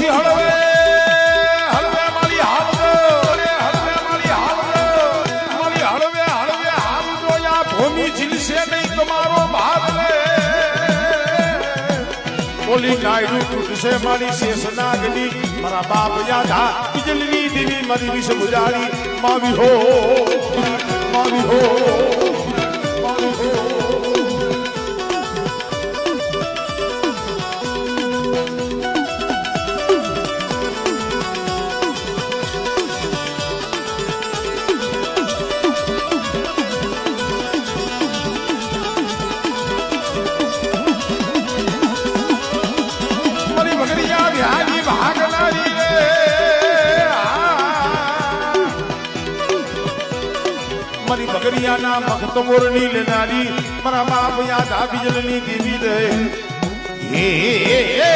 પછી હળવે હળવે મારી હાલવે હળવે મારી હાલવે મારી હળવે હળવે હાલજો યા ભૂમિ જીલશે નહીં તમારો ભાગ રે બોલી નાયડું તૂટશે મારી શેષ નાગની મારા બાપ યાદા બીજલની દેવી મારી વિષ બુજાડી માવી હો માવી હો માવી હો મારી બગરિયાના ભક્ત મોરની લેનારી મારા બાપ યાદ આ બીજલની દેવી રે હે